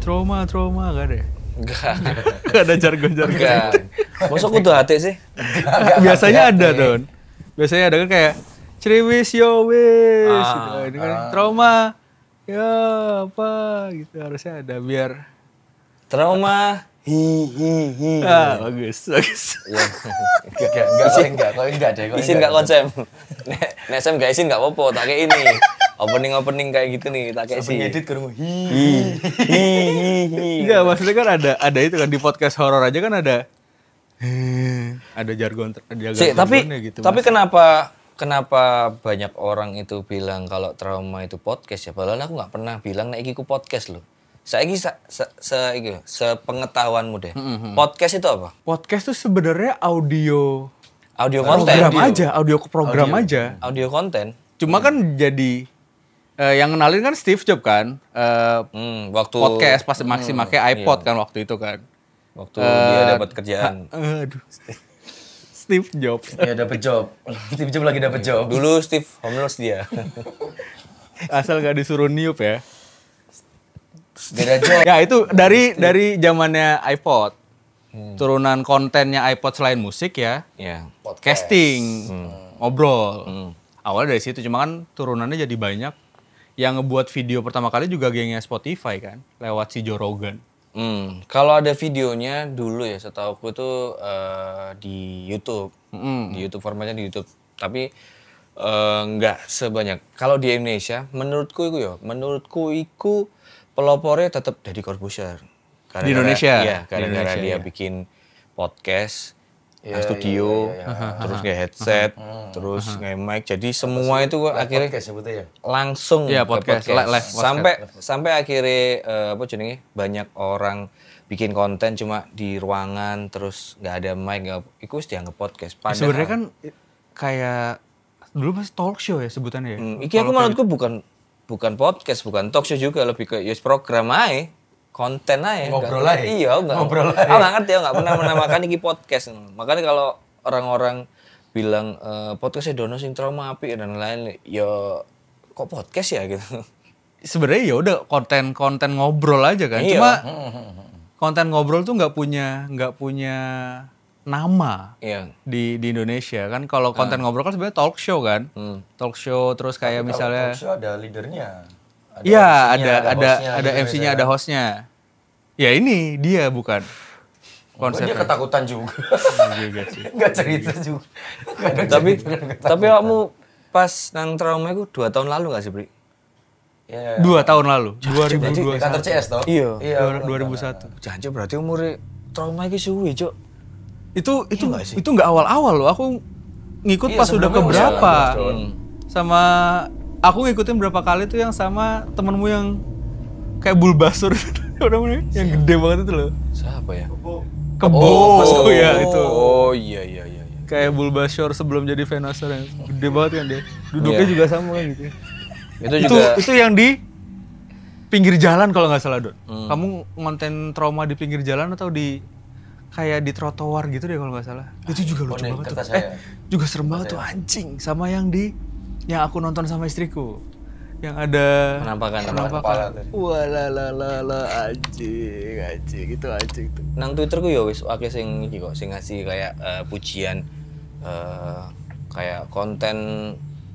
trauma gak ada ya? Enggak. Gak ada jargon-jargon. Enggak. Masa kudu hati sih? Biasanya ada Don. Biasanya ada kan kayak ceriwis yo wis gitu. Ini kan trauma. Ya apa gitu harusnya ada biar Trauma. Hi. bagus. Enggak deh. Isin gak konsep. Nek Sam gak isin gak apa-apa, tak kayak ini. Opening kayak gitu nih, tak kayak sih. Ngedit kurang hi. Enggak, maksudnya kan ada itu kan di podcast horor aja kan ada jargon jargonnya gitu. Tapi kenapa banyak orang itu bilang kalau trauma itu podcast ya? Padahal aku nggak pernah bilang nek iki ku podcast loh. Saiki sepengetahuanmu deh. Podcast itu apa? Podcast tuh sebenarnya audio Konten. program aja. Audio konten. Cuma kan jadi yang kenalin kan Steve Jobs kan. Waktu Podcast pas masih pakai iPod kan waktu itu kan. Waktu dia dapat kerjaan. Aduh. Steve Jobs. Ya dapat job. Steve Jobs lagi dapat job. Dulu Steve homeless dia. Asal gak disuruh niup ya. Beda job. Ya itu dari zamannya iPod. Turunan kontennya iPod selain musik ya. Ya. Casting, ngobrol. Awalnya dari situ, cuma kan turunannya jadi banyak. Yang ngebuat video pertama kali juga gengnya Spotify kan, lewat si Joe Rogan. Kalau ada videonya dulu ya, setauku itu di YouTube. Di YouTube, formatnya di YouTube. Tapi nggak sebanyak. Kalau di Indonesia, menurutku iku pelopornya tetap Deddy Corbuzier. Di Indonesia? Iya, gara-gara dia bikin podcast, studio, terus nge headset, terus nge mic. Jadi semua itu akhirnya podcast sebutnya ya. langsung Iya, ke podcast. Live Sampai akhirnya banyak orang bikin konten cuma di ruangan terus nggak ada mic, itu wis dianggap podcast. Sebenarnya kan kayak dulu masih talk show ya sebutannya ya. Iki aku menurutku bukan podcast, bukan talk show juga, lebih ke program aja. Konten aja. Ngobrol aja. Iya, ngobrol aja. Aku nggak ngerti, aku nggak pernah menamakan iki podcast. Makanya kalau orang-orang bilang podcastnya Dono sing trauma apik dan lain-lain, ya kok podcast ya gitu. Sebenarnya ya udah konten ngobrol aja kan. Iya. Cuma konten ngobrol tuh nggak punya nama di Indonesia kan. Kalau konten ngobrol kan sebenarnya talk show kan. Talk show terus kayak misalnya Talk show ada leadernya. Iya, ada MC-nya, ada hostnya. Ya ini dia bukan konsepnya. Dia ketakutan juga. Enggak cerita juga. Tapi kamu pas nang trauma itu 2 tahun lalu gak sih, Bri? Ya. 2 tahun lalu, 2021. Kantor CS toh? Iya. 2001. Janji berarti umur trauma iki suwi, Cuk. Itu enggak awal-awal loh. Aku ngikut pas udah keberapa. Sama aku ngikutin berapa kali tuh yang sama temenmu yang kayak Bulbasaur namanya, yang gede banget itu loh. Siapa ya? Kebo ya itu. Oh iya. Kayak Bulbasaur sebelum jadi Venusaur yang gede banget kan dia. Duduknya juga sama kan gitu. Itu yang di pinggir jalan kalau nggak salah, Don. Kamu ngonten trauma di pinggir jalan atau di kayak di trotoar gitu deh kalau nggak salah. Itu juga lucu banget tuh. Juga serem banget tuh anjing. Sama yang aku nonton sama istriku. Yang ada penampakan. Walalala anjing itu anjing tuh. Nang Twitterku ya wis akeh sing iki kok sing ngasih kayak pujian kayak konten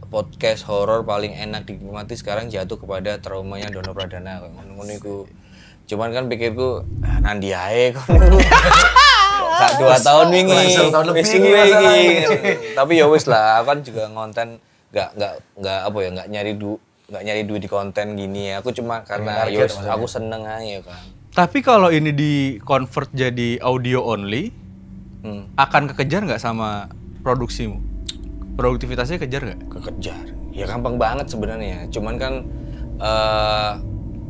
podcast horor paling enak dinikmati sekarang jatuh kepada traumanya Dono Pradana ngono iku. Cuman kan pikirku nandi ae kono. Kak 2 tahun wingi. Tapi ya wis lah, aku kan juga ngonten nggak nyari duit di konten gini ya. Aku cuma karena aku seneng aja kan. Tapi kalau ini di convert jadi audio only, akan kekejar nggak sama produksimu? Produktivitasnya kejar nggak? Kekejar. Ya gampang banget sebenarnya. Cuman kan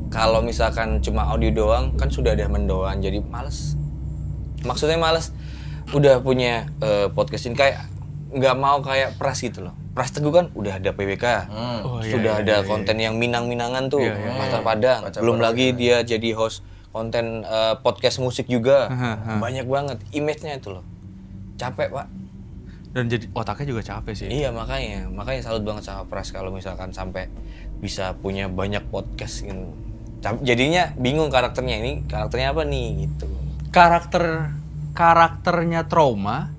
kalau misalkan cuma audio doang kan sudah ada mendoan, jadi males. Maksudnya males. Udah punya podcast ini kayak nggak mau kayak Pras gitu loh. Pras Teguh kan udah ada PWK, sudah ada konten yang Minang-Minangan tuh, Pasar Padang. Belum lagi dia jadi host konten podcast musik juga, banyak banget. Image-nya itu loh, capek Pak. Dan jadi otaknya juga capek sih. Iya makanya salut banget sama Pras kalau misalkan sampai bisa punya banyak podcast gitu. Jadinya bingung karakternya apa nih gitu. Karakternya Trauma.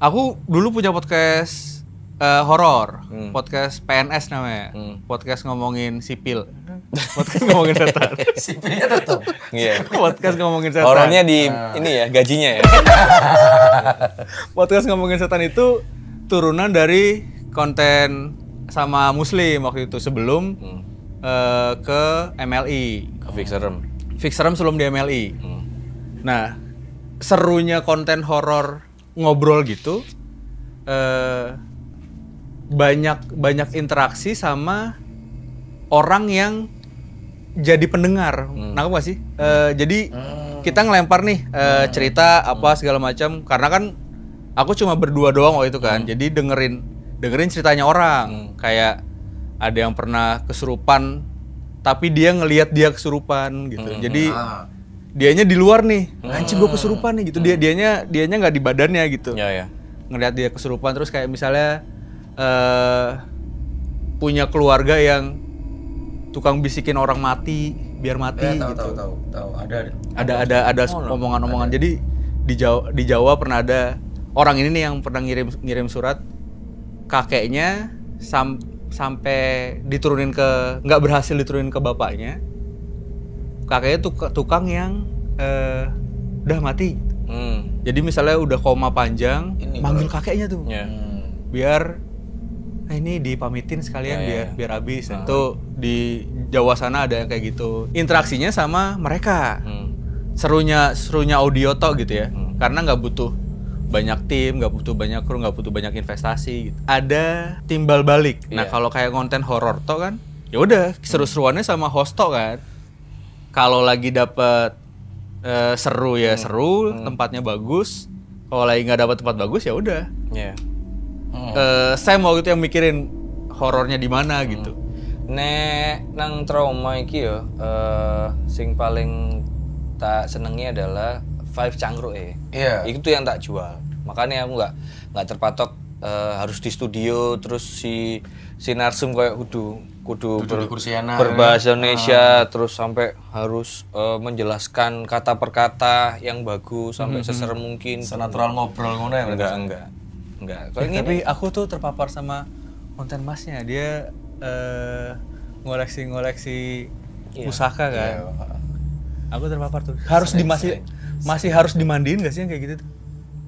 Aku dulu punya podcast horor, podcast PNS namanya, podcast ngomongin sipil, podcast ngomongin setan. Sipilnya tetap. Iya. Podcast ngomongin setan. Horornya di ini ya gajinya ya. Podcast ngomongin setan itu turunan dari konten sama Muslim waktu itu sebelum ke MLI. Fix Serem sebelum di MLI. Nah, serunya konten horor ngobrol gitu, banyak interaksi sama orang yang jadi pendengar. Nangkep gak sih? Jadi kita ngelempar nih cerita apa segala macam, karena kan aku cuma berdua doang waktu itu kan. Jadi dengerin ceritanya orang. Kayak ada yang pernah kesurupan tapi dia ngelihat dia kesurupan gitu. Jadi dianya di luar nih, anjing gue kesurupan nih gitu. Dianya nggak di badannya gitu. Ya. Ngelihat dia kesurupan, terus kayak misalnya punya keluarga yang tukang bisikin orang mati biar mati gitu. Tahu. Ada omongan-omongan. Jadi di Jawa pernah ada orang ini nih yang pernah ngirim surat, kakeknya sampai nggak berhasil diturunin ke bapaknya. Kakeknya tukang yang udah mati. Jadi misalnya udah koma panjang, manggil kakeknya tuh, biar ini dipamitin sekalian biar habis. Itu di Jawa sana ada yang kayak gitu. Interaksinya sama mereka, serunya audio tok gitu ya, karena nggak butuh banyak tim, nggak butuh banyak kru, nggak butuh banyak investasi. Gitu. Ada timbal balik. Nah kalau kayak konten horor tok kan, ya udah seru-seruannya sama host tok kan. Kalau lagi dapet seru ya seru, tempatnya bagus. Kalau lagi nggak dapet tempat bagus ya udah. Saya mau gitu yang mikirin horornya di mana gitu. Nek nang Trauma iki ya, sing paling tak senengi adalah vibe cangkruk Iya. Itu yang tak jual. Makanya aku nggak terpatok harus di studio terus si narsum kayak kudu berbahasa Indonesia terus sampai harus menjelaskan kata per kata yang bagus sampai seserem mungkin. Senatural ngobrol ngono ya. Enggak. Tapi aku tuh terpapar sama konten masnya. Dia ngoleksi pusaka kan. Iya. Aku terpapar tuh. Masih harus dimandiin gak sih yang kayak gitu tuh?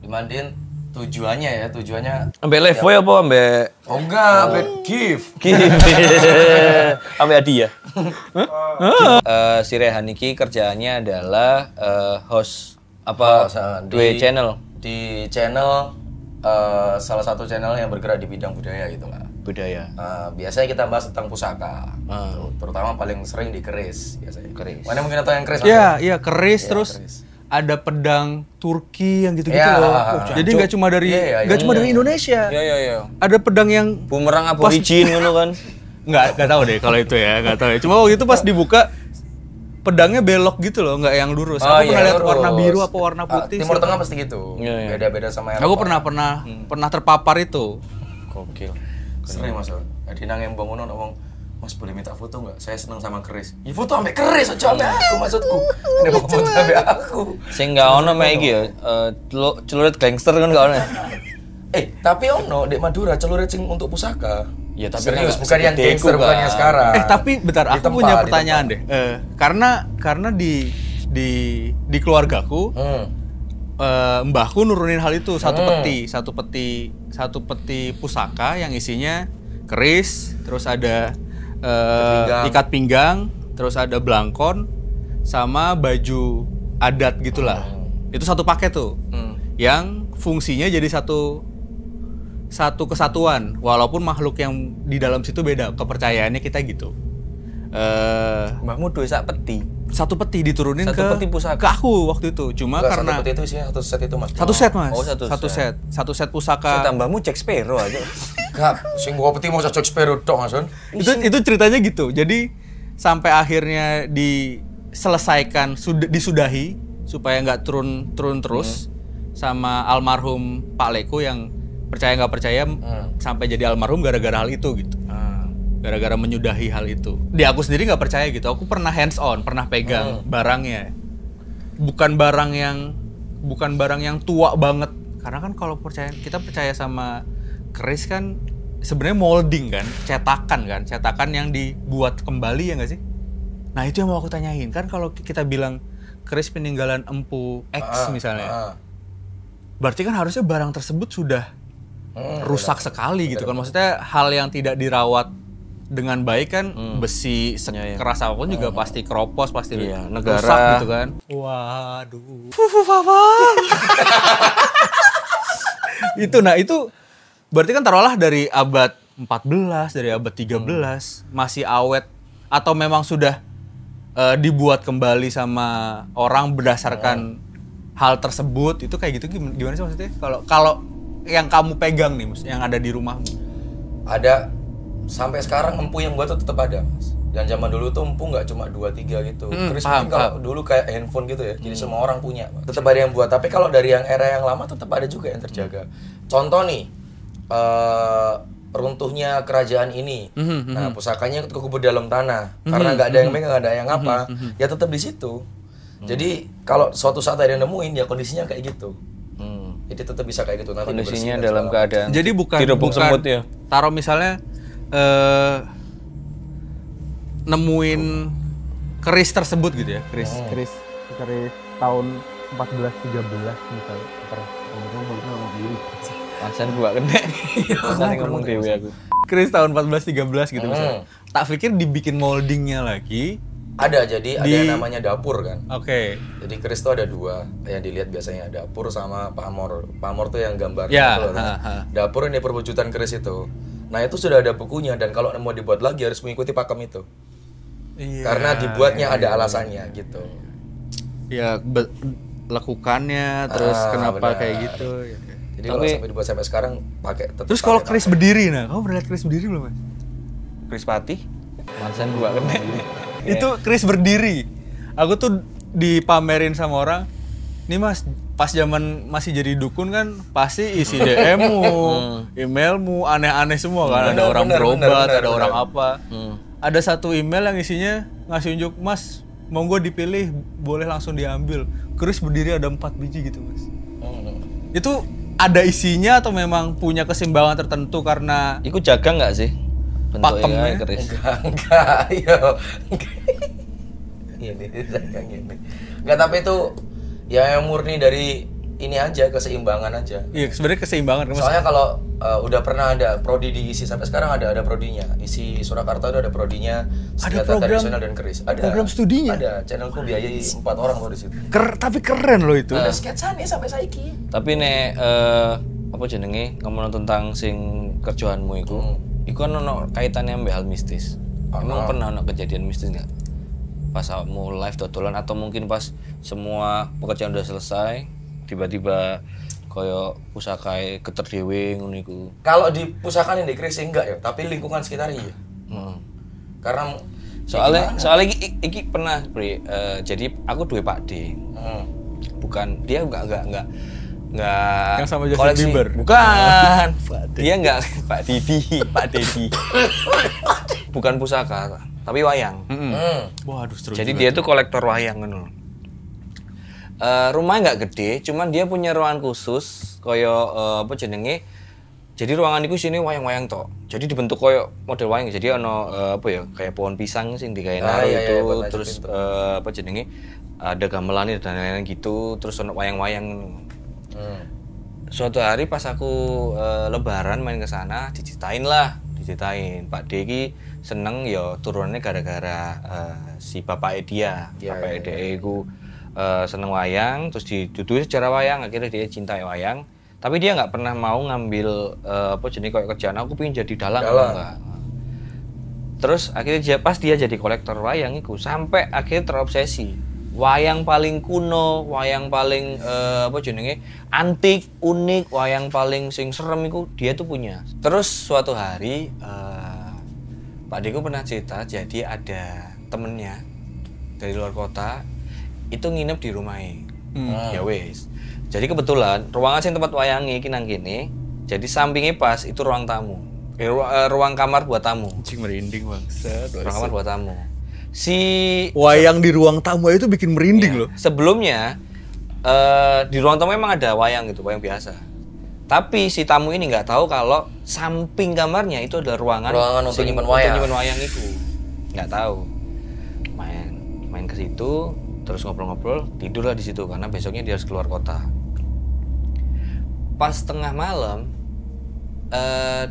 Dimandiin tujuannya ambil levoy apa ambil ambil gift ambil hadiah. Si Rehan iki kerjaannya adalah host di channel salah satu channel yang bergerak di bidang budaya gitu lah. Biasanya kita bahas tentang pusaka, terutama paling sering di keris biasanya. Mana mungkin atau yang keris? Iya keris ya, terus keris. Ada pedang Turki yang gitu-gitu loh. Jadi nggak cuma dari Indonesia. Iya. Ada pedang yang bumerang aborigin ngono kan. Nggak tahu deh kalau itu ya, nggak tahu ya. Cuma waktu itu pas dibuka pedangnya belok gitu loh, nggak yang lurus. Aku pernah lihat warna biru apa warna putih. Timur Tengah pasti gitu. Beda-beda sama yang. Aku pernah terpapar itu. Gokil. Sering Mas. Adi nang embong ngono ngomong, "Mas boleh minta foto nggak? Saya seneng sama keris." Ya foto ambek keris aja ambek aku maksudku. Ini mau foto ambek aku. Sing enggak ono mek iki ya, celurit gangster kan enggak ono. Tapi ono di Madura celurit sing untuk pusaka. Ya tapi serius, bukan yang gangster bukan yang sekarang. Tapi bentar, aku punya pertanyaan deh. Karena di keluargaku mbahku nurunin hal itu satu peti pusaka yang isinya keris, terus ada ikat pinggang, terus ada belangkon, sama baju adat gitulah. Itu satu paket tuh, yang fungsinya jadi satu kesatuan, walaupun makhluk yang di dalam situ beda kepercayaannya kita gitu. Mbahmu duwe sak peti. Satu peti diturunin ke aku waktu itu. Cuma karena satu peti itu isinya satu set itu Mas. Satu set Mas. Oh, satu set pusaka. Saya tambahmu Jack Sparrow aja. Enggak, sing gua peti mau Jack Sparrow tok Mas. Itu ceritanya gitu. Jadi sampai akhirnya diselesaikan, disudahi supaya nggak turun terus sama almarhum Pak Leko yang percaya nggak percaya sampai jadi almarhum gara-gara hal itu gitu. gara-gara menyudahi hal itu. Di aku sendiri nggak percaya gitu. Aku pernah hands on, pernah pegang barangnya. Bukan barang yang tua banget. Karena kan kalau kita percaya sama keris kan sebenarnya molding kan, cetakan yang dibuat kembali ya nggak sih? Nah itu yang mau aku tanyain kan, kalau kita bilang keris peninggalan Empu X misalnya, berarti kan harusnya barang tersebut sudah rusak sekali gitu kan, maksudnya hal yang tidak dirawat dengan baik kan, besi sekeras apapun juga pasti keropos, pasti rusak gitu kan. Waduh. Itu berarti kan taruhlah dari abad 14, dari abad 13 masih awet, atau memang sudah dibuat kembali sama orang berdasarkan hal tersebut, itu kayak gitu gimana sih maksudnya? Kalau yang kamu pegang nih, yang ada di rumahmu. Ada, sampai sekarang empu yang buat tuh tetap ada, Mas. Yang zaman dulu tuh empu nggak cuma 2-3 gitu. Keris mungkin kalau dulu kayak handphone gitu ya, jadi semua orang punya. Tetap ada yang buat, tapi kalau dari yang era yang lama tetap ada juga yang terjaga. Contoh nih, runtuhnya kerajaan ini. Nah, pusakanya kekubur dalam tanah. Karena nggak ada yang megang, nggak ada yang apa, ya tetap di situ. Jadi kalau suatu saat ada yang nemuin, ya kondisinya kayak gitu. Jadi tetap bisa kayak gitu. Nanti kondisinya dalam keadaan. Jadi bukan semut ya. Taruh misalnya nemuin keris tersebut gitu ya, keris tahun 1413 misalnya. Pasan gua kena. Pasan ngomong dewe aku. Keris tahun 1413 gitu misalnya. Tak pikir dibikin moldingnya lagi. Ada, jadi ada yang namanya dapur kan. Oke. Jadi keris itu ada 2 yang dilihat biasanya, dapur sama pamor. Pamor tuh yang gambar. Ya. Dapur ini perwujudan keris itu. Nah itu sudah ada bukunya, dan kalau mau dibuat lagi harus mengikuti pakem itu. Iya. Karena dibuatnya ada alasannya gitu. Ya lekukannya, terus kenapa benar. kayak gitu. Jadi kalau sampai dibuat sampai sekarang pakai tetap. Terus kalau keris berdiri, nah kamu pernah lihat keris berdiri belum, Mas? Keris Pati. Pasan gua kena. Itu keris berdiri. Aku tuh dipamerin sama orang. Nih Mas, pas zaman masih jadi dukun kan pasti isi DM-mu, emailmu aneh-aneh semua kan. Ada orang berobat, ada orang apa. Ada satu email yang isinya ngasih unjuk, Mas, monggo dipilih, boleh langsung diambil. Keris berdiri ada 4 biji gitu, Mas. Itu ada isinya atau memang punya keseimbangan tertentu karena Iku jaga nggak sih? Pakemnya keris. Enggak, Enggak, tapi itu ya yang murni dari ini aja, keseimbangan aja. Iya, sebenarnya keseimbangan. Soalnya kalau udah pernah ada prodi diisi, sampai sekarang ada prodinya. Isi Surakarta itu ada prodinya, senjata tradisional dan keris. Ada program studinya. Ada, channelku biayai 4 orang loh di situ. Tapi keren loh itu. Ada sketsanya sampai saiki. Tapi nek apa jenenge ngomong tentang sing kerjaanmu iku. Iku kan ono kaitannya ambek hal mistis. Emang pernah ono kejadian mistis enggak? Pas kamu live dodolan atau mungkin pas semua pekerjaan udah selesai, tiba-tiba koyo pusakae geter dhewe ngono iku. Kalau di pusakane di keris enggak ya, tapi lingkungan sekitar iya. Karena soalnya iki pernah, Bre. Jadi aku duwe Pak D. Bukan, dia enggak yang sama Justin Bieber. Bukan. Dia enggak Pak Dedi. Bukan pusaka, tapi wayang. Waduh, seru. Jadi dia tuh kolektor wayang ngono. Rumahnya nggak gede, cuman dia punya ruangan khusus koyo apa jenenge. Jadi ruangan itu sini wayang-wayang tok. Jadi dibentuk koyo model wayang. Jadi ono apa ya, kayak pohon pisang sing digawe itu, terus apa jenenge, ada gamelan dan lain-lain gitu, terus ono wayang-wayang. Suatu hari pas aku lebaran main ke sana, diceritain Pak D iki seneng ya turunannya gara-gara si bapaknya dia. Bapaknya dia iku seneng wayang, terus dituduh secara wayang, akhirnya dia cintai wayang. Tapi dia nggak pernah mau ngambil apa jenis kayak kerjaan, aku pengen jadi dalang enggak. Terus akhirnya pas dia jadi kolektor wayang itu sampai akhirnya terobsesi. Wayang paling kuno, wayang paling apa jenenge antik, unik, wayang paling sing serem itu dia tuh punya. Terus suatu hari Pak Deko pernah cerita, jadi ada temennya dari luar kota itu nginep di rumahnya. Ya wes. Jadi kebetulan ruangan sing tempat wayangi iki nang kene, jadi sampingnya pas itu ruang tamu. Ruang kamar buat tamu. Anjing merinding bangsat. Ruang kamar buat tamu. Si wayang di ruang tamu itu bikin merinding loh. Sebelumnya di ruang tamu memang ada wayang gitu, wayang biasa. Tapi si tamu ini nggak tahu kalau samping kamarnya itu adalah ruangan untuk nyimpen wayang itu. Nggak tahu. Main ke situ, terus ngobrol-ngobrol, tidurlah di situ karena besoknya dia harus keluar kota. Pas tengah malam,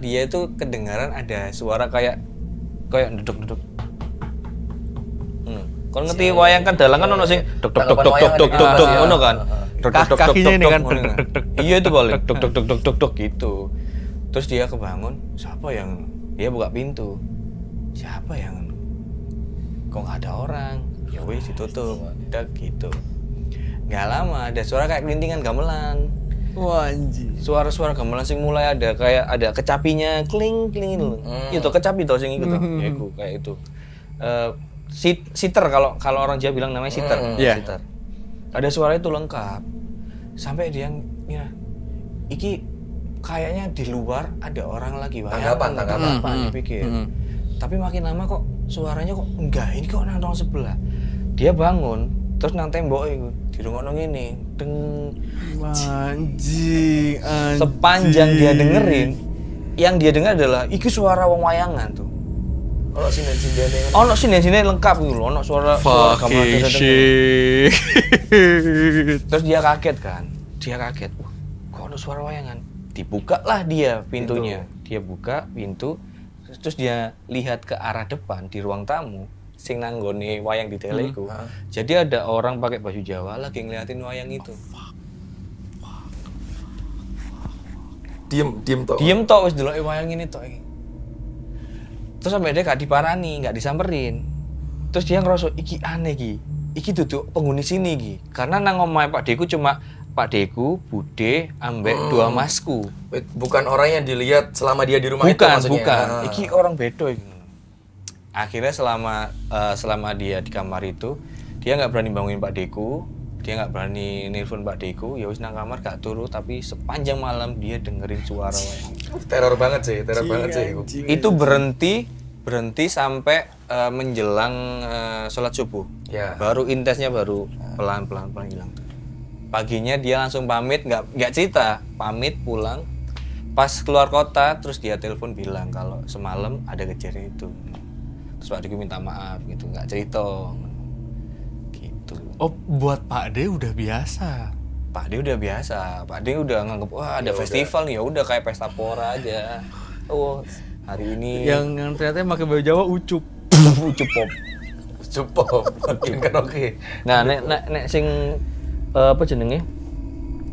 dia itu kedengaran ada suara kayak duduk. Kau ngerti wayang kan dalang kan ono sing dok ngono kan. Kakinya ini kan iya itu boleh dok gitu. Terus dia kebangun, siapa yang dia buka pintu. Siapa yang kok nggak ada orang? Ya wis ditutup. Udah gitu. Nggak lama ada suara kayak kelintingan gamelan. Wah anjir. Suara-suara gamelan sing mulai ada kayak ada kecapinya kling itu. Itu kecapi toh sing iku toh. Ya iku kayak itu. Siter kalau orang Jawa bilang namanya siter. Siter. Ada suara itu lengkap. Sampai dia ngira iki kayaknya di luar ada orang lagi tanggapan dipikir. Tapi makin lama kok suaranya kok enggak, ini kok nang ruang sebelah. Dia bangun, terus nang tembok iku dirungokno ngene, deng. Anjing. Sepanjang dia dengerin, yang dia dengar adalah iki suara wong wayangan tuh. Ono sinden-sinden lengkap gitu loh, ono suara gamelan. Terus dia kaget kan. Wah, kok ada suara wayangan. Dibuka lah dia pintunya. Dia buka pintu, terus dia lihat ke arah depan di ruang tamu sing nanggone wayang di tele iku. Jadi ada orang pakai baju Jawa lagi ngeliatin wayang itu. Diem tok wis deloke wayang ini tok iki. Terus sampai dia gak diparani, gak disamperin. Terus dia ngerasa iki aneh iki duduk penghuni sini iki. Karena nang omahe Pak Deku cuma Pak Deku, Bude, ambek dua masku. Bukan orang yang dilihat selama dia di rumah itu maksudnya. Bukan. Iki orang bedo iki. Akhirnya selama dia di kamar itu, dia nggak berani bangunin Pak Deku, dia nggak berani nelpon Pak Deku. Ya wis nang kamar gak turu, tapi sepanjang malam dia dengerin suara wayang. Teror banget sih. Itu berhenti sampai menjelang sholat subuh. Ya. Baru intensnya baru pelan-pelan hilang. Paginya dia langsung pamit, nggak cerita, pamit pulang. Pas keluar kota, terus dia telepon bilang kalau semalam ada kejadian itu. Terus Pak Deku minta maaf gitu, nggak cerita. Gitu. Oh, buat Pak D udah biasa. Pak D udah nganggep wah ada festival nih, ya udah kayak pesta pora aja. Oh, hari ini yang ternyata pakai baju Jawa ucup pop makin karaoke. Nah, nek sing apa jenenge?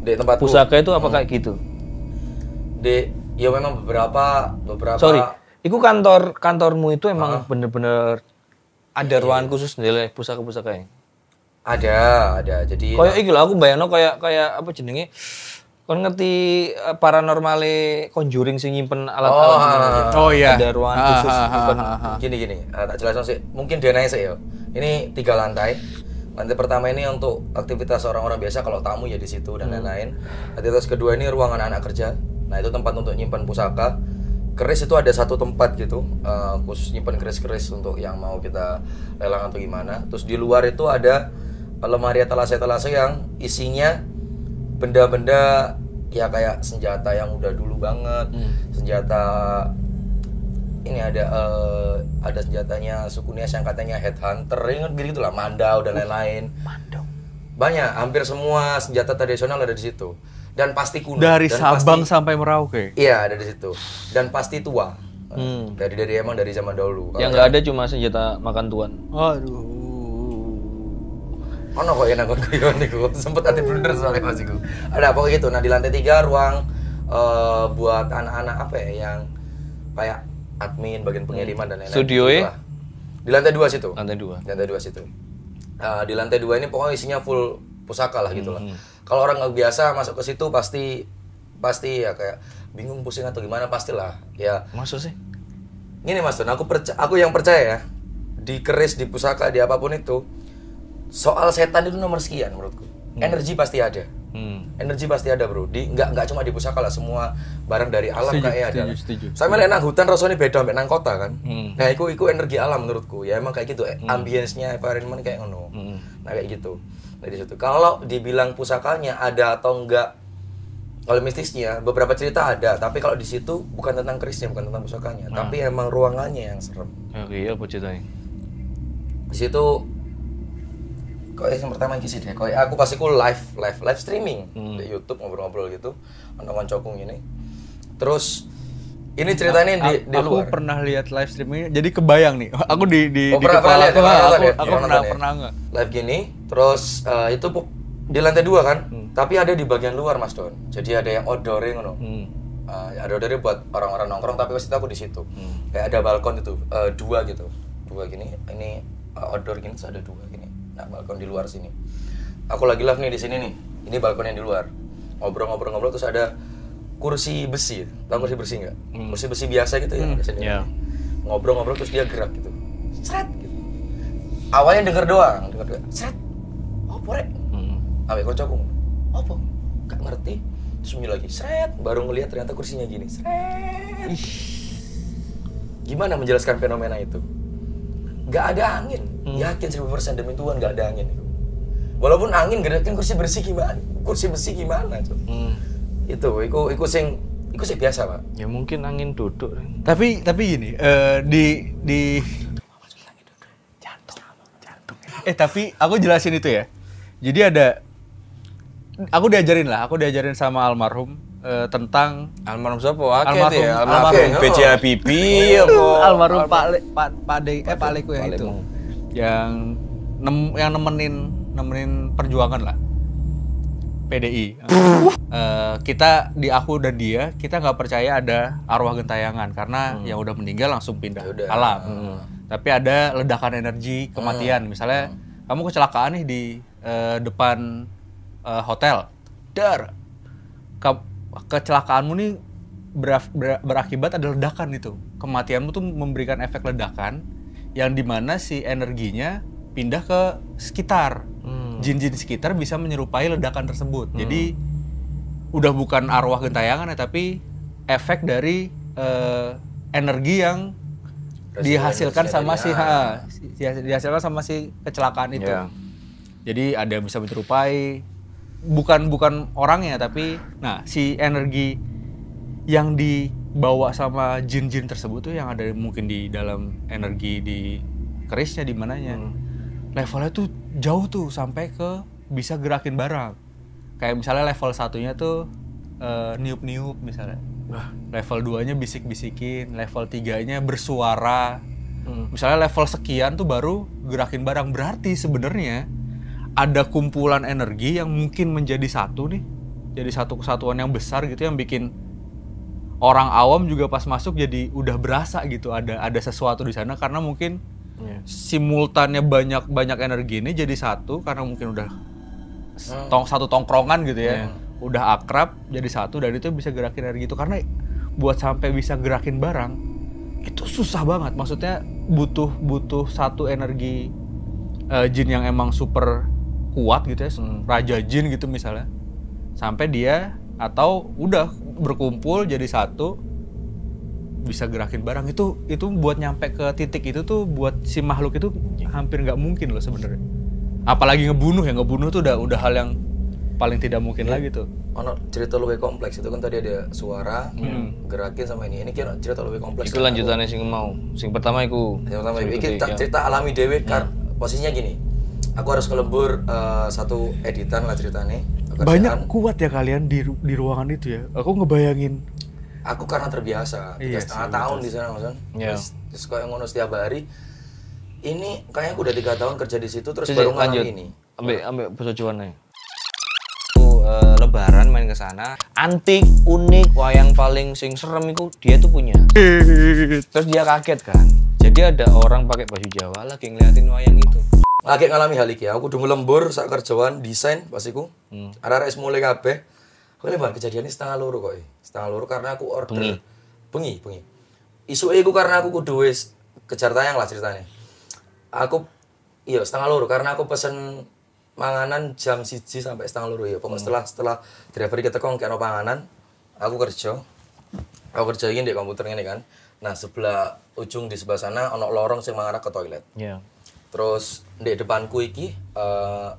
Di tempat pusaka itu apa kayak gitu? Ya memang beberapa. Sorry, itu kantormu itu emang bener-bener ada ruangan khusus nilai pusaka-pusaka ya? Ada. Jadi kayak iki lho aku bayangno kayak apa jenenge? Kon ngerti paranormale Conjuring sing nyimpen alat-alat oh iya. Ada ruangan khusus nyimpen. Gini, tak jelasin sih. Mungkin denanya sih ya. Ini 3 lantai. Lantai pertama ini untuk aktivitas orang-orang biasa, kalau tamu ya di situ dan lain-lain. Aktivitas kedua ini ruangan anak kerja. Nah, itu tempat untuk nyimpan pusaka. Keris itu ada satu tempat gitu, khusus nyimpan keris-keris untuk yang mau kita lelang atau gimana. Terus di luar itu ada lemari etalase-etalase yang isinya benda-benda ya kayak senjata yang udah dulu banget. Senjata ini ada senjatanya suku Nias yang katanya headhunter, ingat gitu lah, mandau dan lain-lain. Mandau. Banyak, hampir semua senjata tradisional ada di situ. Dan pasti kuno. Dari dan Sabang sampai Merauke. Iya, ada di situ. Dan pasti tua. Dari zaman dahulu. Yang nggak ada cuma senjata makan tuan. Aduh. Ono kok enak guyon niku. Sempet ati blunder soalnya Mas iku. Ada pokoknya gitu. Nah, di lantai 3 ruang buat anak-anak apa ya yang kayak admin, bagian pengiriman dan lain-lain. Studio di lantai 2 situ. Lantai 2 situ. Di lantai 2 ini pokoknya isinya full pusaka lah gitu lah. Kalau orang nggak biasa masuk ke situ pasti ya kayak bingung, pusing atau gimana, pastilah. Ya. Masuk sih. Gini Mas Tun, aku yang percaya ya, di keris, di pusaka, di apapun itu, soal setan itu nomor sekian menurutku. Energi pasti ada. Energi pasti ada bro. Nggak cuma di pusaka lah, semua barang dari alam kayak ada. Setuju. Saya malah nang hutan rasanya beda sampai nang kota kan. Nah itu energi alam menurutku. Ya emang kayak gitu. Ambience-nya, environment kayak ngono. Nah kayak gitu. Dari situ. Kalau dibilang pusakanya ada atau enggak, kalau mistisnya beberapa cerita ada. Tapi kalau di situ bukan tentang kerisnya, bukan tentang pusakanya. Tapi emang ruangannya yang serem. Oke, apa ceritanya? Di situ yang pertama sih deh, aku pasti live streaming di YouTube ngobrol-ngobrol gitu, nonton cokung ini. Terus ini ceritanya di luar. Aku pernah lihat live streamingnya, jadi kebayang nih. Aku di kepala aku pernah nggak live gini. Terus itu di lantai 2 kan, tapi ada di bagian luar Mas Don. Jadi ada yang outdoor ngono. Ada outdoor buat orang-orang nongkrong, tapi pas itu aku di situ. Kayak ada balkon itu, 2 gitu, 2 gini. Ini outdoor gini, terus ada 2 gini. Nah, balkon di luar sini. Aku lagi live nih di sini nih. Ini balkon yang di luar. Ngobrol-ngobrol terus ada kursi besi. Tahu kursi besi enggak? Kursi besi biasa gitu ya biasanya. Yeah. Ngobrol-ngobrol terus dia gerak gitu. Sret gitu. Awalnya denger doang. Sret. Oh, porek. Ambek kocokku. Apa? Gak ngerti. Terus bunyi lagi. Sret. Baru ngelihat ternyata kursinya gini. Sret. Gimana menjelaskan fenomena itu? Gak ada angin, yakin 1000% demi Tuhan gak ada angin. Walaupun angin gerakin kursi besi gimana, coba. Itu sing biasa Pak. Ya mungkin angin duduk. Tapi gini, di jantung. Tapi aku jelasin itu ya. Jadi aku diajarin sama almarhum tentang almarhum siapa? Almarhum B.J. Habibie almarhum Pak Leku yang itu. Yang nemenin perjuangan lah. PDI. Kita aku dan dia, kita nggak percaya ada arwah gentayangan karena yang udah meninggal langsung pindah alam. Tapi ada ledakan energi kematian. Misalnya kamu kecelakaan nih di depan hotel. Kecelakaanmu nih berakibat ada ledakan itu. Kematianmu tuh memberikan efek ledakan yang dimana si energinya pindah ke sekitar. Jin-jin sekitar bisa menyerupai ledakan tersebut. Jadi udah bukan arwah gentayangan ya, tapi efek dari energi yang dihasilkan sama dihasilkan sama si kecelakaan itu. Yeah. Jadi ada yang bisa menyerupai bukan orangnya, tapi si energi yang dibawa sama jin-jin tersebut tuh yang ada mungkin di dalam energi di kerisnya di mananya. Levelnya tuh jauh tuh sampai ke bisa gerakin barang. Kayak misalnya level 1-nya tuh niup-niup misalnya. Level 2-nya bisik-bisikin, level 3-nya bersuara. Misalnya level sekian tuh baru gerakin barang. Berarti sebenarnya ada kumpulan energi yang mungkin menjadi satu nih, jadi satu kesatuan yang besar gitu yang bikin orang awam juga pas masuk jadi udah berasa gitu ada sesuatu di sana karena mungkin simultannya banyak energi ini jadi satu karena mungkin udah satu tongkrongan gitu ya, udah akrab jadi satu dan itu bisa gerakin energi itu. Karena buat sampai bisa gerakin barang itu susah banget, maksudnya butuh satu energi jin yang emang super kuat gitu ya, raja jin gitu misalnya, sampai dia atau udah berkumpul jadi satu bisa gerakin barang. Itu buat nyampe ke titik itu tuh buat si makhluk itu hampir nggak mungkin loh sebenarnya. Apalagi ngebunuh tuh udah hal yang paling tidak mungkin lagi tuh. Ono cerita lebih kompleks itu kan, tadi ada suara gerakin sama ini kira cerita lebih kompleks. Itu lanjutannya sing pertama iku. Cerita alami dewe posisinya gini. Aku harus ngelebur satu editan lah ceritanya. Banyak kuat ya kalian di ruangan itu ya. Aku ngebayangin. Aku karena terbiasa, 3,5 tahun di sana Mas. Terus kayak ngono setiap hari. Ini kayaknya aku udah 3 tahun kerja di situ terus baru ngalamin ini. Ambek pesojuannya. Lebaran main ke sana, antik, unik, wayang paling sing serem itu dia tuh punya. Terus dia kaget kan. Jadi ada orang pakai baju Jawa lagi ngeliatin wayang itu. Lagi ngalami hal iki, aku udah lembur sak kerjaan desain pas iku. Arek-arek mulai kabeh. Aku lebar kejadian ini 1:30 kok. 1:30 karena aku order. Bengi. Isuke iku karena aku kudu wis kejar tayang lah ceritanya. Aku 1:30 karena aku pesen manganan jam 1 sampai setengah 2 ya. Pokoknya setelah driver kita kok ngekno panganan, aku kerja. Aku kerja iki di komputer ngene kan. Nah, ujung di sebelah sana ono lorong sing mengarah ke toilet. Iya. Terus di depanku iki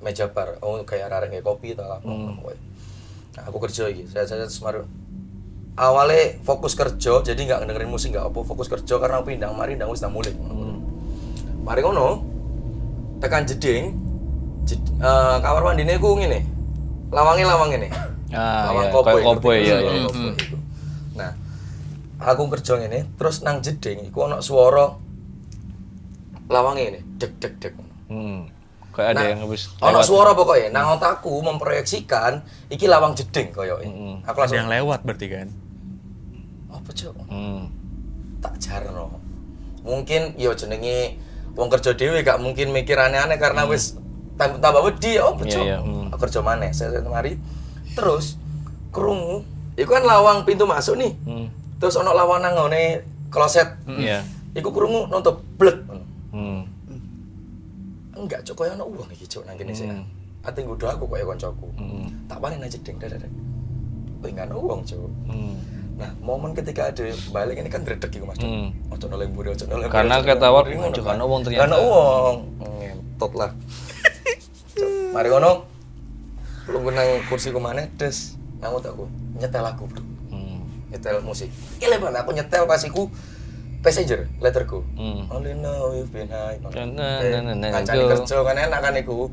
meja bar. Kayak arek kopi ta apa. Nah, aku kerja iki. Saya semaru awalnya fokus kerja, jadi nggak dengerin musik nggak apa, fokus kerja karena aku ndang wis ndang mulih. Mari ngono, tekan jeding, kamar mandine ku ngene. Lawang ngene. Lawang koboi ya. Nah, aku kerja ngene, terus nang jeding iku ono swara lawang ngene, dek. Kayak ada yang habis ono suara pokoknya. Nang otakku memproyeksikan iki lawang jeding koyo. Aku langsung yang lewat berarti kan. Apa cok? Tak jarno. Mungkin yo jenenge wong kerja dhewe gak mungkin mikir aneh-aneh karena wis tambah wedi apa cok. Aku kerja maneh. Saya mari terus krungu. Iku kan lawang pintu masuk nih. Terus ono lawang nang ngene kloset. Iya. Iku krungu nutup blek. Enggak cok koyo ono uang iki cok nang kene sih. Ate nggodho aku koyo kancaku. Tak paling aja ding dadek. Kowe enggak ono uang cok. Nah, momen ketika ada balik ini kan dredeg iku Mas. Ojo noleh mburi, ojo noleh. Karena ketawar ojo kan uang ternyata. Kan uang. Ngentot lah. Mari ngono. Lu nang kursiku maneh des. Nang otakku nyetel lagu, Bro. Nyetel musik. Ile banget aku nyetel pas iku Passenger, letterku. Only know you've been high. Kancane kerja kan enak kan iku.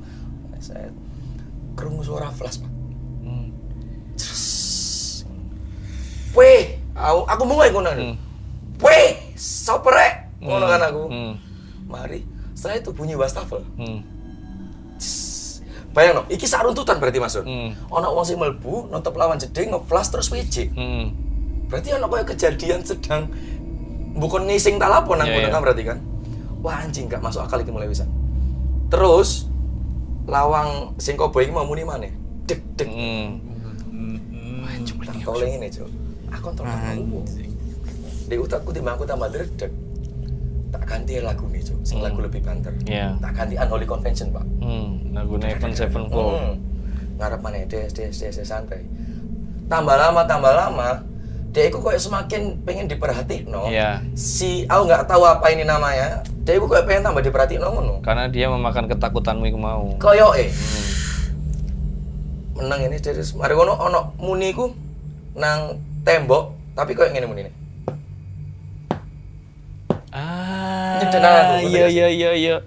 Saya krungu suara flash, Pak. Weh, aku mau ngono. Weh, sopre. Ngono kan aku. Mari, setelah itu bunyi wastafel. Bayang no, iki sak runtutan berarti maksud. Ono wong sing mlebu, nutup lawan jeding, nge-flash terus WC. Berarti ono koyo kejadian sedang bukan ngising talapon nang kono kan berarti kan. Wah anjing gak masuk akal iki mulai wisan. Terus lawang sing koboi iki mau muni maneh. Dek. Anjing tak toleng ini, Cuk. Aku kontrol di utakku timbang aku tambah dredeg. Tak ganti lagu nih, Cuk. Sing lagu lebih banter. Tak ganti Unholy Convention, Pak. Lagu Heaven Sevenfold. Ngarep maneh des santai. Tambah lama dia itu kayak semakin pengen diperhatikno. Si aku nggak tahu apa ini namanya. Dia itu kayak pengen tambah diperhatikno ngono. Karena dia memakan ketakutanmu iku mau. Koyo menang ini terus mari ngono ono muni ku nang tembok tapi koyo ngene munine. Iya.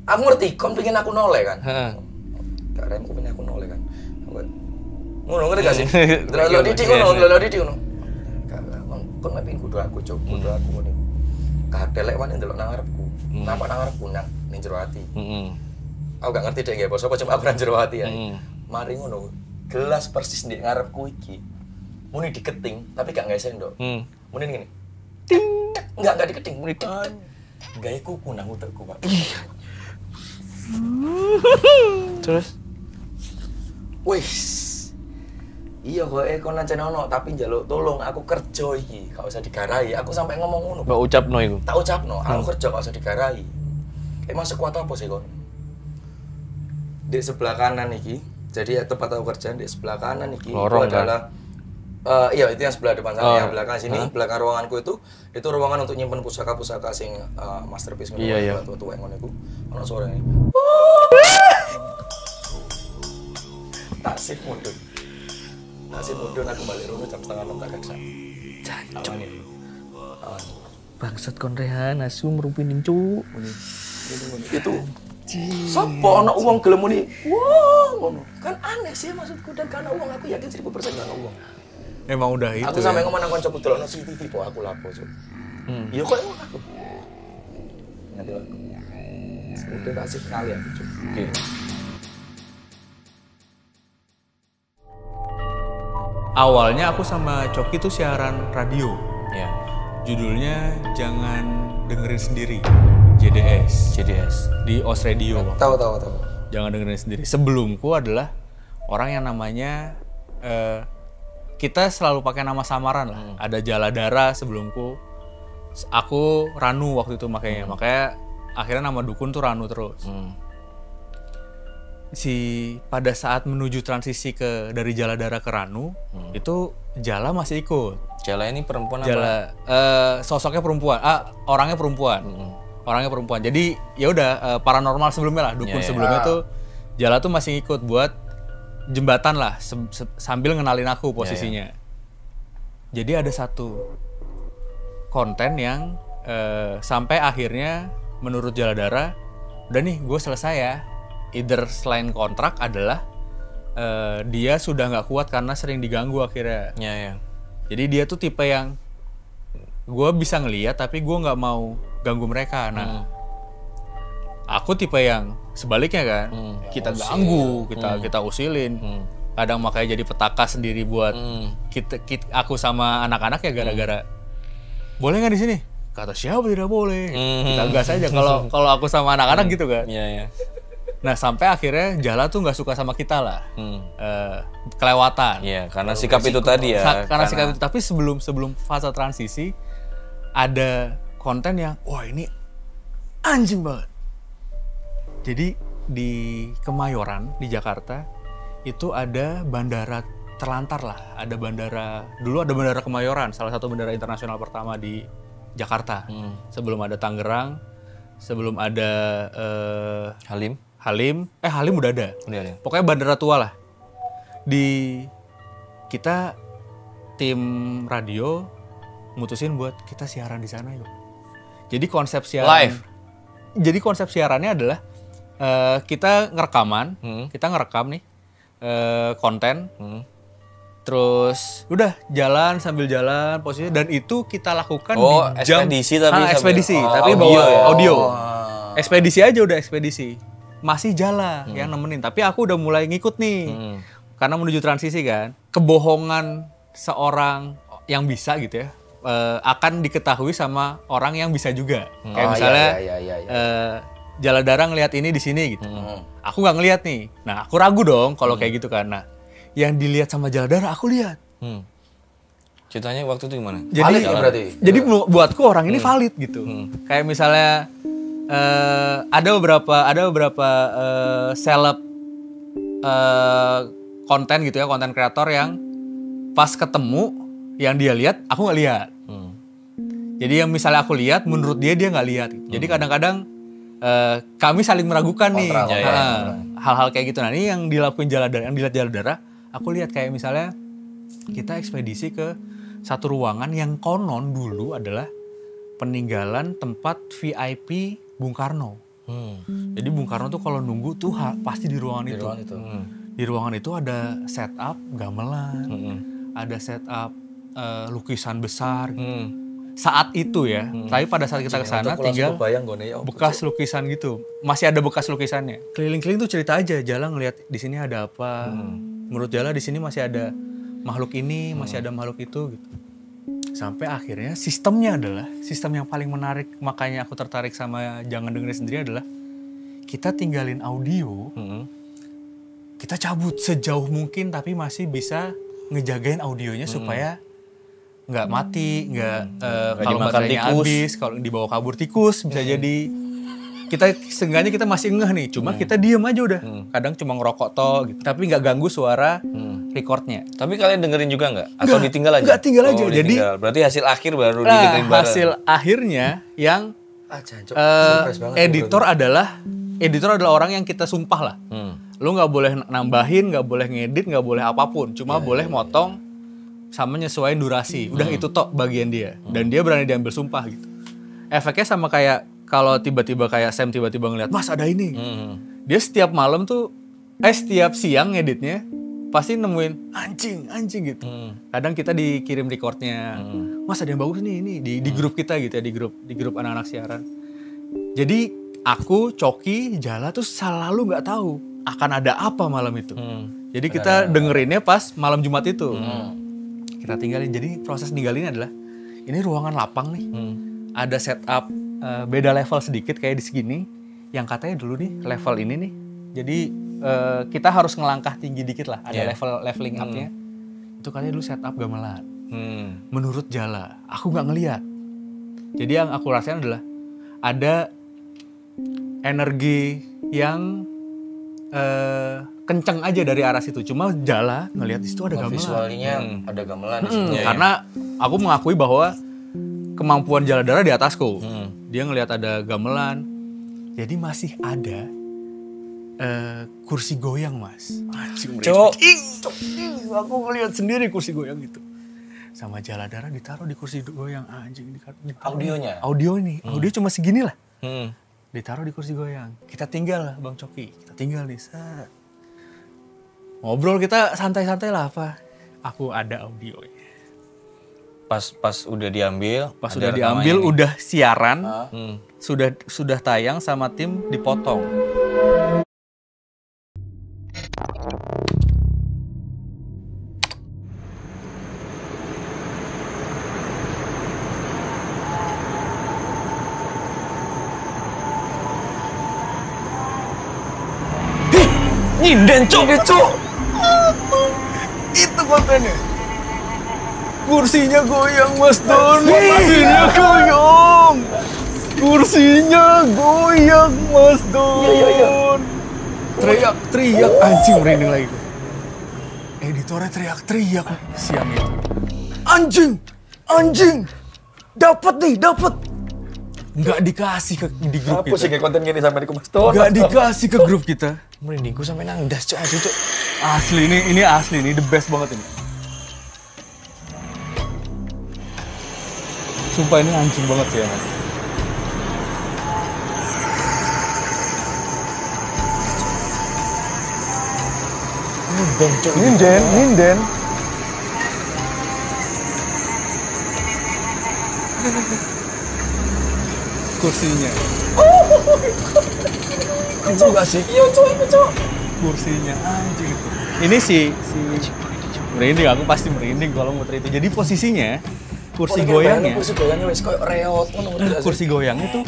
Aku ngerti, kon pengen aku noleh kan. Gak rem, aku pengen aku noleh kan. Ngono ngerti gak sih? Delok didik ngono. Kon mek pengen kudu aku cuk, kudu aku ngene. Katelek wae ndelok nang ngarepku. Nampak nang ngarepku nang ning jero ati. Aku gak ngerti dek nggih bos apa cuma aku nang jero ati ya. Mari ngono, gelas persis ndek ngarepku iki. Muni diketing tapi gak nggae sendok. Muni ngene. Ting. Enggak diketing, muni ting. Gawe kuku nang utekku, Pak. Terus wis. Iya kok kon lancen ono tapi njaluk tolong aku kerja iki, gak usah digarai. Aku sampai ngomong ngono. Mbak ucapno iku. Tak ucapno, aku kerja gak usah digarai. Emang sekuat apa sih kon? Di sebelah kanan iki. Jadi tempat aku kerja di sebelah kanan iki itu adalah iya itu yang sebelah depan sana, yang belakang sini, belakang ruanganku itu ruangan untuk nyimpen pusaka-pusaka sing masterpiece ngono tua-tua yang ngono iku. Ono suara ini. Tak sip mundur aku balik rumah jam 5:30 tak kaksa. Jancuk. Bangsat kon rehan asu merupinin cuk. Itu sopo ono uang gelem muni. Wah, ngono. Kan aneh sih maksudku dan karena uang aku yakin 1000% karena uang. Emang udah itu. Aku sampe ngomong nang kancaku delokno CCTV po aku lapo, Cuk. Iya kok ngono aku. Nanti aku. Udah tak sih sekali aku, Cuk. Oke. Awalnya aku sama Coki tuh siaran radio. Ya. Judulnya Jangan Dengerin Sendiri. JDS di OS Radio. Tahu. Jangan dengerin sendiri. Sebelumku adalah orang yang namanya kita selalu pakai nama samaran lah. Ada Jaladara sebelumku. Aku Ranu waktu itu makanya. Makanya akhirnya nama dukun tuh Ranu terus. pada saat menuju transisi dari Jaladara ke Ranu itu Jala masih ikut. Jala ini perempuan Jala, apa? Sosoknya perempuan, orangnya perempuan. Orangnya perempuan. Jadi ya udah paranormal sebelumnya lah, dukun sebelumnya tuh Jala tuh masih ikut buat jembatan lah sambil ngenalin aku posisinya. Jadi ada satu konten yang sampai akhirnya menurut Jaladara, udah nih gue selesai ya. Either selain kontrak adalah dia sudah nggak kuat karena sering diganggu akhirnya. Jadi dia tuh tipe yang gue bisa ngeliat tapi gue nggak mau ganggu mereka. Nah, aku tipe yang sebaliknya kan, kita ganggu, kita usilin. Kadang makanya jadi petaka sendiri buat aku sama anak-anak ya gara-gara boleh nggak di sini? Kata siapa tidak boleh? Kita gas aja kalau aku sama anak-anak gitu kan. Nah sampai akhirnya Jala tuh nggak suka sama kita lah, kelewatan. Iya, karena sikap itu tadi ya. Karena sikap itu. Tapi sebelum fase transisi ada konten yang wah ini anjing banget. Jadi di Kemayoran di Jakarta itu ada bandara terlantar lah. Dulu ada bandara Kemayoran, salah satu bandara internasional pertama di Jakarta. Sebelum ada Tangerang, sebelum ada Halim udah ada. Pokoknya bandara tua lah. Kita tim radio mutusin buat kita siaran di sana yuk. Jadi konsep siaran live. Jadi konsep siarannya adalah kita ngerekam nih konten. Terus udah sambil jalan posisinya dan itu kita lakukan di jam ekspedisi tapi bawa audio. Ekspedisi aja udah ekspedisi. Masih Jala yang nemenin, tapi aku udah mulai ngikut nih. Karena menuju transisi kan. Kebohongan seorang yang bisa gitu ya akan diketahui sama orang yang bisa juga. Kayak misalnya Jaladara ngelihat ini di sini gitu. Aku nggak ngelihat nih. Nah, aku ragu dong kalau kayak gitu kan. Nah, yang dilihat sama Jaladara aku lihat. Ceritanya waktu itu gimana? Jadi buatku orang ini valid gitu. Kayak misalnya ada beberapa seleb konten gitu ya, konten kreator yang pas ketemu yang dia lihat aku nggak lihat. Jadi yang misalnya aku lihat menurut dia nggak lihat. Jadi kadang-kadang kami saling meragukan nih hal-hal kayak gitu. Nah ini yang dilakuin Jaladara, yang dilihat Jaladara, aku lihat kayak misalnya kita ekspedisi ke satu ruangan yang konon dulu adalah peninggalan tempat VIP Bung Karno. Jadi Bung Karno tuh kalau nunggu tuh pasti di ruangan itu. Di ruangan itu ada setup gamelan, ada setup lukisan besar. Saat itu ya, tapi pada saat kita kesana tinggal bekas lukisan gitu. Masih ada bekas lukisannya. Keliling-keliling tuh cerita aja, Jala ngelihat di sini ada apa. Menurut Jala di sini masih ada makhluk ini, masih ada makhluk itu gitu. Sampai akhirnya sistem yang paling menarik, makanya aku tertarik sama Jangan Dengerin Sendiri adalah kita tinggalin audio, kita cabut sejauh mungkin tapi masih bisa ngejagain audionya supaya nggak mati, kalau baterainya habis, kalau dibawa kabur tikus bisa jadi. Seenggaknya kita masih ngeh nih, cuma kita diem aja udah. Kadang cuma ngerokok gitu. Tapi nggak ganggu suara recordnya. Tapi kalian dengerin juga nggak? Atau ditinggal aja? Nggak, tinggal aja. Jadi berarti hasil akhir baru didengerin bareng. Hasil akhirnya yang editor adalah orang yang kita sumpah lah. Lu nggak boleh nambahin, nggak boleh ngedit, nggak boleh apapun. Cuma boleh motong sama nyesuaiin durasi. Udah itu tok bagian dia. Dan dia berani diambil sumpah gitu. Efeknya sama kayak kalau tiba-tiba kayak Sam tiba-tiba ngeliat, Mas ada ini. Dia setiap malam tuh, setiap siang ngeditnya, pasti nemuin anjing gitu. Kadang kita dikirim recordnya, Mas ada yang bagus nih ini di grup kita gitu ya, di grup anak-anak siaran. Jadi aku, Coki, Jala tuh selalu nggak tahu akan ada apa malam itu. Jadi kita dengerinnya pas malam Jumat itu. Kita tinggalin. Jadi proses ninggalin adalah ini ruangan lapang nih. Ada setup beda level sedikit kayak di segini. Yang katanya dulu nih level ini nih. Jadi kita harus ngelangkah tinggi dikit lah. Ada leveling up-nya. Itu katanya dulu setup gamelan. Menurut Jala, aku nggak ngelihat. Jadi yang aku rasain adalah ada energi yang kenceng aja dari arah situ. Cuma Jala ngelihat di situ ada gamelan. Visualnya ada gamelan di situ. Karena aku mengakui bahwa kemampuan Jala Dara di atasku. Dia ngelihat ada gamelan. Jadi masih ada kursi goyang, Mas. Cok. Aku ngelihat sendiri kursi goyang itu. Sama Jala Dara ditaruh di kursi goyang, anjing. Audionya? Audio nih. Audio cuma segini lah. Ditaruh di kursi goyang. Kita tinggal lah, Bang Coki. Kita tinggal nih, set. Ngobrol kita santai-santai lah apa. Aku ada audionya. Pas udah diambil. Pas udah diambil, udah siaran. Sudah tayang sama tim dipotong. Nyinden, Cok. Itu kontennya. Kursinya goyang, Mas Don. Kursinya goyang. Kursinya goyang, Mas Don. Teriak, anjing merinding lagi. Editornya teriak siang itu. Anjing. Dapat. Nggak dikasih di grup Apa sih kita. kayak konten gini sampai di Mas Don? Nggak dikasih ke grup kita. Merindingku sampai nangdas, Cok. Cok. Asli ini asli ini the best banget ini. Sumpah ini anjing banget sih ya, Mas. Nyinden. Kursinya. Itu gak sih? Iya, Cok. Kursinya anjing itu. Ini si merinding, aku pasti merinding kalau muter itu. Jadi posisinya kursi goyangnya wes koyo reot ngono. kursi goyangnya tuh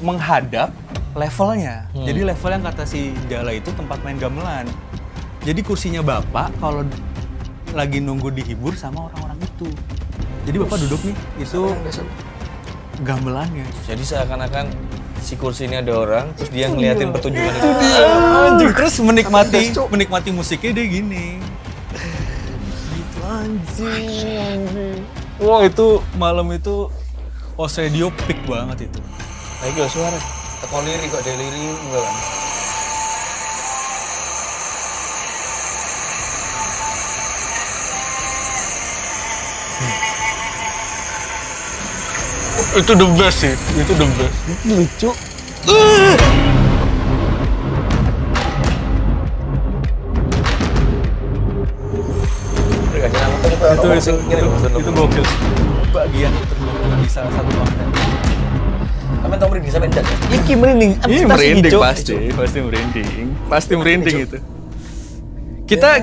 menghadap levelnya. Jadi level yang kata si Jala itu tempat main gamelan. Jadi kursinya Bapak kalau lagi nunggu dihibur sama orang-orang itu. Jadi Bapak duduk nih, itu gamelannya. Jadi seakan-akan si kursi ini ada orang, terus dia ngeliatin pertunjukan itu. Anjing, terus menikmati musiknya dia gini. Gitu anjing. Wah, itu malam itu Os Radio peak banget itu. Ayo suara. Teko lirik kok delirium enggak kan? Itu the best sih, itu the best. Lucu. Itu gokil. Bagian tergokil di salah satu konten. Amin tau merinding sampai ndak. Iki merinding. Ini merinding pasti merinding itu. Kita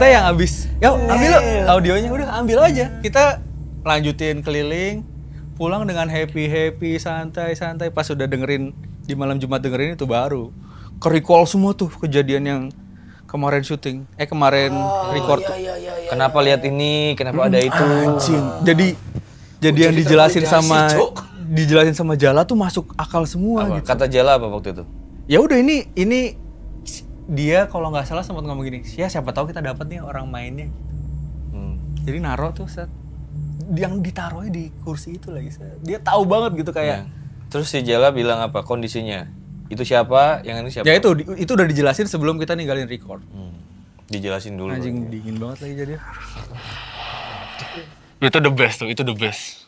yang abis, yuk ambil lo audionya, udah ambil aja. Kita lanjutin keliling, pulang dengan happy santai. Pas udah dengerin di malam Jumat dengerin itu baru ke-recall semua tuh kejadian yang kemarin syuting, kemarin record. Iya. Kenapa lihat ini? Kenapa ada itu? Anjing. Jadi yang dijelasin sama Jala tuh masuk akal semua. Apa? Gitu. Kata Jala apa waktu itu? Ya udah ini dia kalau nggak salah sempat ngomong gini, ya siapa tahu kita dapat nih orang mainnya. Jadi naro tuh set yang ditaruhnya di kursi itu lagi set. Dia tahu banget gitu kayak. Terus si Jala bilang apa kondisinya? Itu siapa? Yang ini siapa? Ya itu udah dijelasin sebelum kita ninggalin record. Dijelasin dulu. Anjing dingin banget lagi jadi. Itu the best tuh, itu the best.